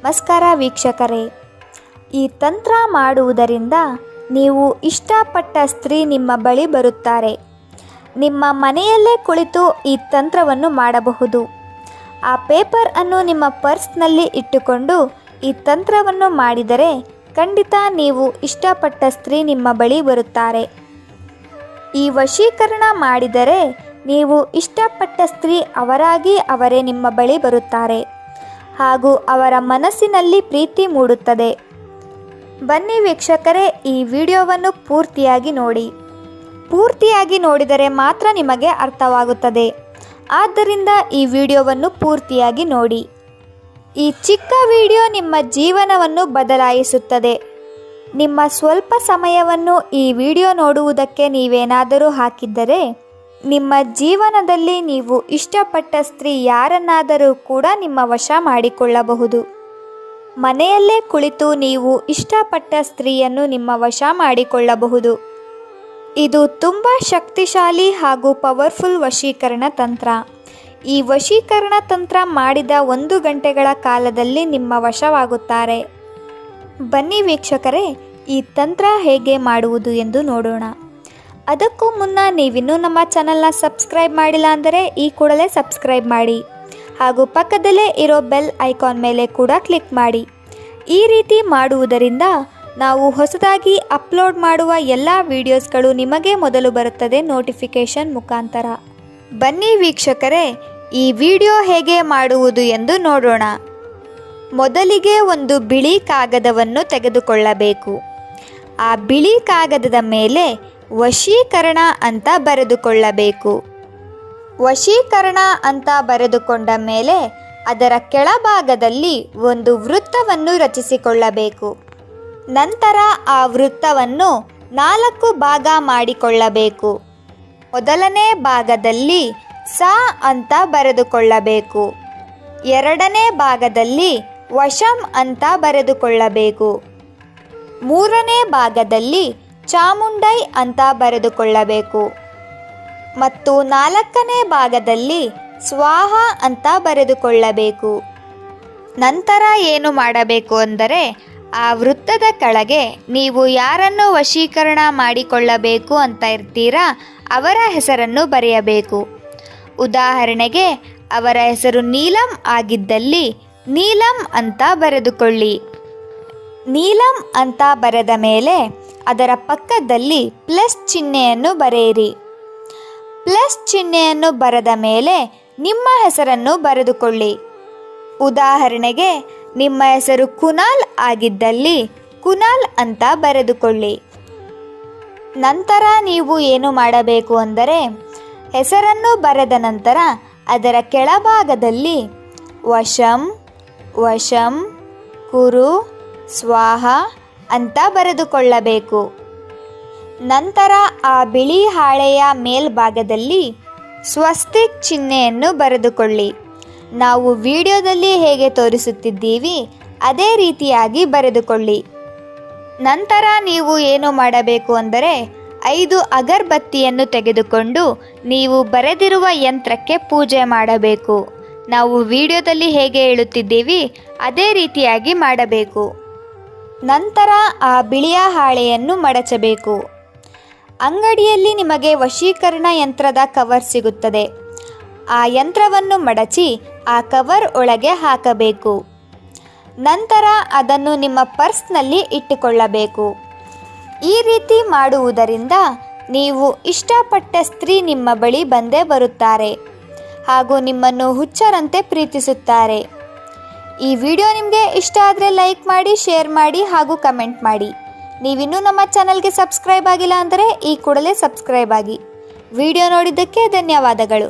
ನಮಸ್ಕಾರ ವೀಕ್ಷಕರೇ, ಈ ತಂತ್ರ ಮಾಡುವುದರಿಂದ ನೀವು ಇಷ್ಟಪಟ್ಟ ಸ್ತ್ರೀ ನಿಮ್ಮ ಬಳಿ ಬರುತ್ತಾರೆ. ನಿಮ್ಮ ಮನೆಯಲ್ಲೇ ಕುಳಿತು ಈ ತಂತ್ರವನ್ನು ಮಾಡಬಹುದು. ಆ ಪೇಪರ್ ಅನ್ನು ನಿಮ್ಮ ಪರ್ಸ್ನಲ್ಲಿ ಇಟ್ಟುಕೊಂಡು ಈ ತಂತ್ರವನ್ನು ಮಾಡಿದರೆ ಖಂಡಿತ ನೀವು ಇಷ್ಟಪಟ್ಟ ಸ್ತ್ರೀ ನಿಮ್ಮ ಬಳಿ ಬರುತ್ತಾರೆ. ಈ ವಶೀಕರಣ ಮಾಡಿದರೆ ನೀವು ಇಷ್ಟಪಟ್ಟ ಸ್ತ್ರೀ ಅವರೇ ನಿಮ್ಮ ಬಳಿ ಬರುತ್ತಾರೆ ಹಾಗೂ ಅವರ ಮನಸ್ಸಿನಲ್ಲಿ ಪ್ರೀತಿ ಮೂಡುತ್ತದೆ. ಬನ್ನಿ ವೀಕ್ಷಕರೇ, ಈ ವಿಡಿಯೋವನ್ನು ಪೂರ್ತಿಯಾಗಿ ನೋಡಿ. ಪೂರ್ತಿಯಾಗಿ ನೋಡಿದರೆ ಮಾತ್ರ ನಿಮಗೆ ಅರ್ಥವಾಗುತ್ತದೆ. ಆದ್ದರಿಂದ ಈ ವಿಡಿಯೋವನ್ನು ಪೂರ್ತಿಯಾಗಿ ನೋಡಿ. ಈ ಚಿಕ್ಕ ವಿಡಿಯೋ ನಿಮ್ಮ ಜೀವನವನ್ನು ಬದಲಾಯಿಸುತ್ತದೆ. ನಿಮ್ಮ ಸ್ವಲ್ಪ ಸಮಯವನ್ನು ಈ ವಿಡಿಯೋ ನೋಡುವುದಕ್ಕೆ ನೀವೇನಾದರೂ ಹಾಕಿದ್ದರೆ ನಿಮ್ಮ ಜೀವನದಲ್ಲಿ ನೀವು ಇಷ್ಟಪಟ್ಟ ಸ್ತ್ರೀ ಯಾರನ್ನಾದರೂ ಕೂಡ ನಿಮ್ಮ ವಶ ಮಾಡಿಕೊಳ್ಳಬಹುದು. ಮನೆಯಲ್ಲೇ ಕುಳಿತು ನೀವು ಇಷ್ಟಪಟ್ಟ ಸ್ತ್ರೀಯನ್ನು ನಿಮ್ಮ ವಶ ಮಾಡಿಕೊಳ್ಳಬಹುದು. ಇದು ತುಂಬ ಶಕ್ತಿಶಾಲಿ ಹಾಗೂ ಪವರ್ಫುಲ್ ವಶೀಕರಣ ತಂತ್ರ. ಈ ವಶೀಕರಣ ತಂತ್ರ ಮಾಡಿದ 1 ಗಂಟೆಗಳ ಕಾಲದಲ್ಲಿ ನಿಮ್ಮ ವಶವಾಗುತ್ತಾರೆ. ಬನ್ನಿ ವೀಕ್ಷಕರೇ, ಈ ತಂತ್ರ ಹೇಗೆ ಮಾಡುವುದು ಎಂದು ನೋಡೋಣ. ಅದಕ್ಕೂ ಮುನ್ನ ನೀವಿನ್ನೂ ನಮ್ಮ ಚಾನಲ್ನ ಸಬ್ಸ್ಕ್ರೈಬ್ ಮಾಡಿಲ್ಲ ಅಂದರೆ ಈ ಕೂಡಲೇ ಸಬ್ಸ್ಕ್ರೈಬ್ ಮಾಡಿ ಹಾಗೂ ಪಕ್ಕದಲ್ಲೇ ಇರೋ ಬೆಲ್ ಐಕಾನ್ ಮೇಲೆ ಕೂಡ ಕ್ಲಿಕ್ ಮಾಡಿ. ಈ ರೀತಿ ಮಾಡುವುದರಿಂದ ನಾವು ಹೊಸದಾಗಿ ಅಪ್ಲೋಡ್ ಮಾಡುವ ಎಲ್ಲ ವಿಡಿಯೋಸ್ಗಳು ನಿಮಗೆ ಮೊದಲು ಬರುತ್ತದೆ ನೋಟಿಫಿಕೇಷನ್ ಮುಖಾಂತರ. ಬನ್ನಿ ವೀಕ್ಷಕರೇ, ಈ ವಿಡಿಯೋ ಹೇಗೆ ಮಾಡುವುದು ಎಂದು ನೋಡೋಣ. ಮೊದಲಿಗೆ ಒಂದು ಬಿಳಿ ಕಾಗದವನ್ನು ತೆಗೆದುಕೊಳ್ಳಬೇಕು. ಆ ಬಿಳಿ ಕಾಗದದ ಮೇಲೆ ವಶೀಕರಣ ಅಂತ ಬರೆದುಕೊಳ್ಳಬೇಕು. ವಶೀಕರಣ ಅಂತ ಬರೆದುಕೊಂಡ ಮೇಲೆ ಅದರ ಕೆಳಭಾಗದಲ್ಲಿ ಒಂದು ವೃತ್ತವನ್ನು ರಚಿಸಿಕೊಳ್ಳಬೇಕು. ನಂತರ ಆ ವೃತ್ತವನ್ನು 4 ಭಾಗ ಮಾಡಿಕೊಳ್ಳಬೇಕು. ಮೊದಲನೇ ಭಾಗದಲ್ಲಿ ಸ ಅಂತ ಬರೆದುಕೊಳ್ಳಬೇಕು. ಎರಡನೇ ಭಾಗದಲ್ಲಿ ವಶಂ ಅಂತ ಬರೆದುಕೊಳ್ಳಬೇಕು. ಮೂರನೇ ಭಾಗದಲ್ಲಿ ಚಾಮುಂಡೈ ಅಂತ ಬರೆದುಕೊಳ್ಳಬೇಕು ಮತ್ತು 4ನೇ ಭಾಗದಲ್ಲಿ ಸ್ವಾಹ ಅಂತ ಬರೆದುಕೊಳ್ಳಬೇಕು. ನಂತರ ಏನು ಮಾಡಬೇಕು ಅಂದರೆ ಆ ವೃತ್ತದ ಕೆಳಗೆ ನೀವು ಯಾರನ್ನು ವಶೀಕರಣ ಮಾಡಿಕೊಳ್ಳಬೇಕು ಅಂತ ಇರ್ತೀರಾ ಅವರ ಹೆಸರನ್ನು ಬರೆಯಬೇಕು. ಉದಾಹರಣೆಗೆ ಅವರ ಹೆಸರು ನೀಲಂ ಆಗಿದ್ದಲ್ಲಿ ನೀಲಂ ಅಂತ ಬರೆದುಕೊಳ್ಳಿ. ನೀಲಂ ಅಂತ ಬರೆದ ಮೇಲೆ ಅದರ ಪಕ್ಕದಲ್ಲಿ ಪ್ಲಸ್ ಚಿಹ್ನೆಯನ್ನು ಬರೆಯಿರಿ. ಪ್ಲಸ್ ಚಿಹ್ನೆಯನ್ನು ಬರೆದ ಮೇಲೆ ನಿಮ್ಮ ಹೆಸರನ್ನು ಬರೆದುಕೊಳ್ಳಿ. ಉದಾಹರಣೆಗೆ ನಿಮ್ಮ ಹೆಸರು ಕುನಾಲ್ ಆಗಿದ್ದಲ್ಲಿ ಕುನಾಲ್ ಅಂತ ಬರೆದುಕೊಳ್ಳಿ. ನಂತರ ನೀವು ಏನು ಮಾಡಬೇಕು ಅಂದರೆ ಹೆಸರನ್ನು ಬರೆದ ನಂತರ ಅದರ ಕೆಳಭಾಗದಲ್ಲಿ ವಶಂ ವಶಂ ಕುರು ಸ್ವಾಹ ಅಂತ ಬರೆದುಕೊಳ್ಳಬೇಕು. ನಂತರ ಆ ಬಿಳಿ ಹಾಳೆಯ ಮೇಲ್ಭಾಗದಲ್ಲಿ ಸ್ವಸ್ತಿಕ್ ಚಿಹ್ನೆಯನ್ನು ಬರೆದುಕೊಳ್ಳಿ. ನಾವು ವಿಡಿಯೋದಲ್ಲಿ ಹೇಗೆ ತೋರಿಸುತ್ತಿದ್ದೀವಿ ಅದೇ ರೀತಿಯಾಗಿ ಬರೆದುಕೊಳ್ಳಿ. ನಂತರ ನೀವು ಏನು ಮಾಡಬೇಕು ಅಂದರೆ 5 ಅಗರಬತ್ತಿಯನ್ನು ತೆಗೆದುಕೊಂಡು ನೀವು ಬರೆದಿರುವ ಯಂತ್ರಕ್ಕೆ ಪೂಜೆ ಮಾಡಬೇಕು. ನಾವು ವಿಡಿಯೋದಲ್ಲಿ ಹೇಗೆ ಹೇಳುತ್ತಿದ್ದೀವಿ ಅದೇ ರೀತಿಯಾಗಿ ಮಾಡಬೇಕು. ನಂತರ ಆ ಬಿಳಿಯ ಹಾಳೆಯನ್ನು ಮಡಚಬೇಕು. ಅಂಗಡಿಯಲ್ಲಿ ನಿಮಗೆ ವಶೀಕರಣ ಯಂತ್ರದ ಕವರ್ ಸಿಗುತ್ತದೆ. ಆ ಯಂತ್ರವನ್ನು ಮಡಚಿ ಆ ಕವರ್ ಒಳಗೆ ಹಾಕಬೇಕು. ನಂತರ ಅದನ್ನು ನಿಮ್ಮ ಪರ್ಸ್ನಲ್ಲಿ ಇಟ್ಟುಕೊಳ್ಳಬೇಕು. ಈ ರೀತಿ ಮಾಡುವುದರಿಂದ ನೀವು ಇಷ್ಟಪಟ್ಟ ಸ್ತ್ರೀ ನಿಮ್ಮ ಬಳಿ ಬಂದೇ ಬರುತ್ತಾರೆ ಹಾಗೂ ನಿಮ್ಮನ್ನು ಹುಚ್ಚರಂತೆ ಪ್ರೀತಿಸುತ್ತಾರೆ. ಈ ವಿಡಿಯೋ ನಿಮಗೆ ಇಷ್ಟ ಆದರೆ ಲೈಕ್ ಮಾಡಿ, ಶೇರ್ ಮಾಡಿ ಹಾಗೂ ಕಮೆಂಟ್ ಮಾಡಿ. ನೀವಿನ್ನೂ ನಮ್ಮ ಚಾನಲ್ಗೆ ಸಬ್ಸ್ಕ್ರೈಬ್ ಆಗಿಲ್ಲ ಅಂದರೆ ಈ ಕೂಡಲೇ ಸಬ್ಸ್ಕ್ರೈಬ್ ಆಗಿ. ವಿಡಿಯೋ ನೋಡಿದ್ದಕ್ಕೆ ಧನ್ಯವಾದಗಳು.